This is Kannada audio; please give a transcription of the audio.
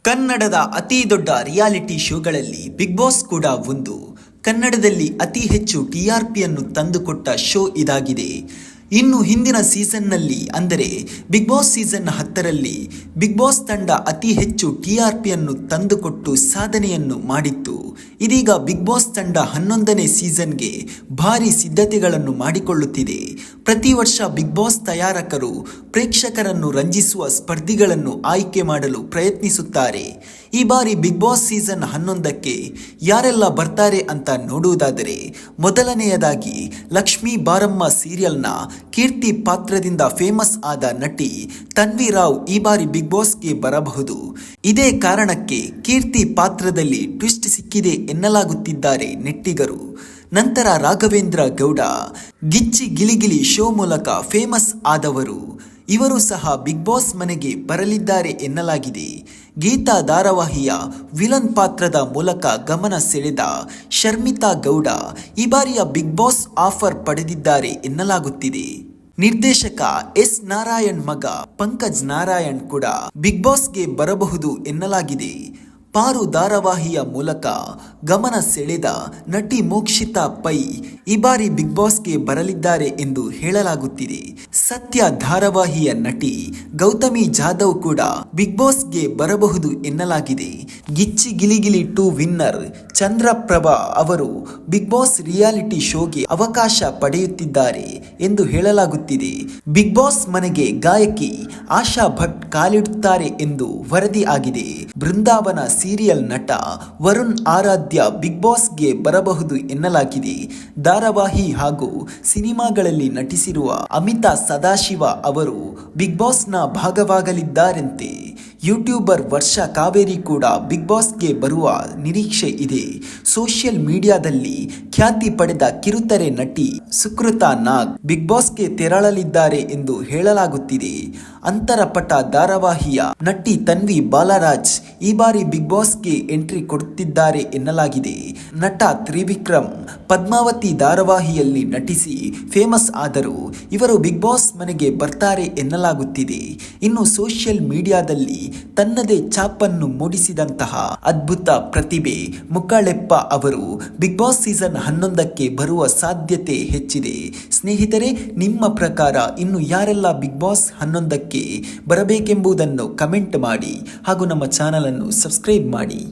ಕನ್ನಡದ ಅತಿ ದೊಡ್ಡ ರಿಯಾಲಿಟಿ ಶೋಗಳಲ್ಲಿ ಬಿಗ್ ಬಾಸ್ ಕೂಡ ಒಂದು. ಕನ್ನಡದಲ್ಲಿ ಅತಿ ಹೆಚ್ಚು ಟಿಆರ್ಪಿಯನ್ನು ತಂದುಕೊಟ್ಟ ಶೋ ಇದಾಗಿದೆ. ಇನ್ನು ಹಿಂದಿನ ಸೀಸನ್ನಲ್ಲಿ ಅಂದರೆ ಬಿಗ್ ಬಾಸ್ ಸೀಸನ್ 10ರಲ್ಲಿ ಬಿಗ್ ಬಾಸ್ ತಂಡ ಅತಿ ಹೆಚ್ಚು ಟಿಆರ್ಪಿಯನ್ನು ತಂದುಕೊಟ್ಟು ಸಾಧನೆಯನ್ನು ಮಾಡಿತ್ತು. ಇದೀಗ ಬಿಗ್ ಬಾಸ್ ತಂಡ 11ನೇ ಸೀಸನ್ಗೆ ಭಾರಿ ಸಿದ್ಧತೆಗಳನ್ನು ಮಾಡಿಕೊಳ್ಳುತ್ತಿದೆ. ಪ್ರತಿ ವರ್ಷ ಬಿಗ್ ಬಾಸ್ ತಯಾರಕರು ಪ್ರೇಕ್ಷಕರನ್ನು ರಂಜಿಸುವ ಸ್ಪರ್ಧಿಗಳನ್ನು ಆಯ್ಕೆ ಮಾಡಲು ಪ್ರಯತ್ನಿಸುತ್ತಾರೆ. ಈ ಬಾರಿ ಬಿಗ್ ಬಾಸ್ ಸೀಸನ್ 11ಕ್ಕೆ ಯಾರೆಲ್ಲ ಬರ್ತಾರೆ ಅಂತ ನೋಡುವುದಾದರೆ, ಮೊದಲನೆಯದಾಗಿ ಲಕ್ಷ್ಮೀ ಬಾರಮ್ಮ ಸೀರಿಯಲ್ನ ಕೀರ್ತಿ ಪಾತ್ರದಿಂದ ಫೇಮಸ್ ಆದ ನಟಿ ತನ್ವಿ ರಾವ್ ಈ ಬಾರಿ ಬಿಗ್ ಬಾಸ್ಗೆ ಬರಬಹುದು. ಇದೇ ಕಾರಣಕ್ಕೆ ಕೀರ್ತಿ ಪಾತ್ರದಲ್ಲಿ ಟ್ವಿಸ್ಟ್ ಸಿಕ್ಕಿದೆ ಎನ್ನಲಾಗುತ್ತಿದ್ದಾರೆ ನೆಟ್ಟಿಗರು. ನಂತರ ರಾಘವೇಂದ್ರ ಗೌಡ ಗಿಚ್ಚಿ ಗಿಲಿಗಿಲಿ ಶೋ ಮೂಲಕ ಫೇಮಸ್ ಆದವರು, ಇವರು ಸಹ ಬಿಗ್ ಬಾಸ್ ಮನೆಗೆ ಬರಲಿದ್ದಾರೆ ಎನ್ನಲಾಗಿದೆ. ಗೀತಾ ಧಾರಾವಾಹಿಯ ವಿಲನ್ ಪಾತ್ರದ ಮೂಲಕ ಗಮನ ಸೆಳೆದ ಶರ್ಮಿತಾ ಗೌಡ ಈ ಬಾರಿಯ ಬಿಗ್ ಬಾಸ್ ಆಫರ್ ಪಡೆದಿದ್ದಾರೆ ಎನ್ನಲಾಗುತ್ತಿದೆ. ನಿರ್ದೇಶಕ ಎಸ್ ನಾರಾಯಣ್ ಮಗ ಪಂಕಜ್ ನಾರಾಯಣ್ ಕೂಡ ಬಿಗ್ ಬಾಸ್ಗೆ ಬರಬಹುದು ಎನ್ನಲಾಗಿದೆ. ಪಾರು ಧಾರಾವಾಹಿಯ ಮೂಲಕ ಗಮನ ಸೆಳೆದ ನಟಿ ಮೋಕ್ಷಿತಾ ಪೈ ಈ ಬಾರಿ ಬಿಗ್ ಬಾಸ್ಗೆ ಬರಲಿದ್ದಾರೆ ಎಂದು ಹೇಳಲಾಗುತ್ತಿದೆ. ಸತ್ಯ ಧಾರಾವಾಹಿಯ ನಟಿ ಗೌತಮಿ ಜಾಧವ್ ಕೂಡ ಬಿಗ್ ಬಾಸ್ಗೆ ಬರಬಹುದು ಎನ್ನಲಾಗಿದೆ. ಗಿಚ್ಚಿ ಗಿಲಿಗಿಲಿ 2 ವಿನ್ನರ್ ಚಂದ್ರಪ್ರಭಾ ಅವರು ಬಿಗ್ ಬಾಸ್ ರಿಯಾಲಿಟಿ ಶೋಗೆ ಅವಕಾಶ ಪಡೆಯುತ್ತಿದ್ದಾರೆ ಎಂದು ಹೇಳಲಾಗುತ್ತಿದೆ. ಬಿಗ್ ಬಾಸ್ ಮನೆಗೆ ಗಾಯಕಿ ಆಶಾ ಭಟ್ ಕಾಲಿಡುತ್ತಾರೆ ಎಂದು ವರದಿ ಆಗಿದೆ. ಬೃಂದಾವನ ಸೀರಿಯಲ್ ನಟ ವರುಣ್ ಆರಾಧ್ಯ ಬಿಗ್ ಬಾಸ್ಗೆ ಬರಬಹುದು ಎನ್ನಲಾಗಿದೆ. ಧಾರಾವಾಹಿ ಹಾಗೂ ಸಿನಿಮಾಗಳಲ್ಲಿ ನಟಿಸಿರುವ ಅಮಿತಾ ಸದಾಶಿವ ಅವರು ಬಿಗ್ ಬಾಸ್ನ ಭಾಗವಾಗಲಿದ್ದಾರಂತೆ. ಯೂಟ್ಯೂಬರ್ ವರ್ಷ ಕಾವೇರಿ ಕೂಡ ಬಿಗ್ ಬಾಸ್ಗೆ ಬರುವ ನಿರೀಕ್ಷೆ ಇದೆ. ಸೋಷಿಯಲ್ ಮೀಡಿಯಾದಲ್ಲಿ ಖ್ಯಾತಿ ಪಡೆದ ಕಿರುತೆರೆ ನಟಿ ಸುಕೃತಾ ನಾಗ್ ಬಿಗ್ ಬಾಸ್ಗೆ ತೆರಳಲಿದ್ದಾರೆ ಎಂದು ಹೇಳಲಾಗುತ್ತಿದೆ. ಅಂತರಪಟ ಧಾರಾವಾಹಿಯ ನಟಿ ತನ್ವಿ ಬಾಲರಾಜ್ ಈ ಬಾರಿ ಬಿಗ್ ಬಾಸ್ಗೆ ಎಂಟ್ರಿ ಕೊಡುತ್ತಿದ್ದಾರೆ ಎನ್ನಲಾಗಿದೆ. ನಟ ತ್ರಿವಿಕ್ರಮ್ ಪದ್ಮಾವತಿ ಧಾರಾವಾಹಿಯಲ್ಲಿ ನಟಿಸಿ ಫೇಮಸ್ ಆದರು. ಇವರು ಬಿಗ್ ಬಾಸ್ ಮನೆಗೆ ಬರ್ತಾರೆ ಎನ್ನಲಾಗುತ್ತಿದೆ. ಇನ್ನು ಸೋಷಿಯಲ್ ಮೀಡಿಯಾದಲ್ಲಿ ತನ್ನದೇ ಛಾಪನ್ನು ಮೂಡಿಸಿದಂತಹ ಅದ್ಭುತ ಪ್ರತಿಭೆ ಮುಕ್ಕಳೆಪ್ಪ ಅವರು ಬಿಗ್ ಬಾಸ್ ಸೀಸನ್ 11ಕ್ಕೆ ಬರುವ ಸಾಧ್ಯತೆ ಹೆಚ್ಚಿದೆ. ಸ್ನೇಹಿತರೆ, ನಿಮ್ಮ ಪ್ರಕಾರ ಇನ್ನು ಯಾರೆಲ್ಲ ಬಿಗ್ ಬಾಸ್ 11ಕ್ಕೆ ಬರಬೇಕೆಂಬುದನ್ನು ಕಮೆಂಟ್ ಮಾಡಿ ಹಾಗೂ ನಮ್ಮ ಚಾನಲ್ ಅನ್ನು ಸಬ್ಸ್ಕ್ರೈಬ್ ಮಾಡಿ.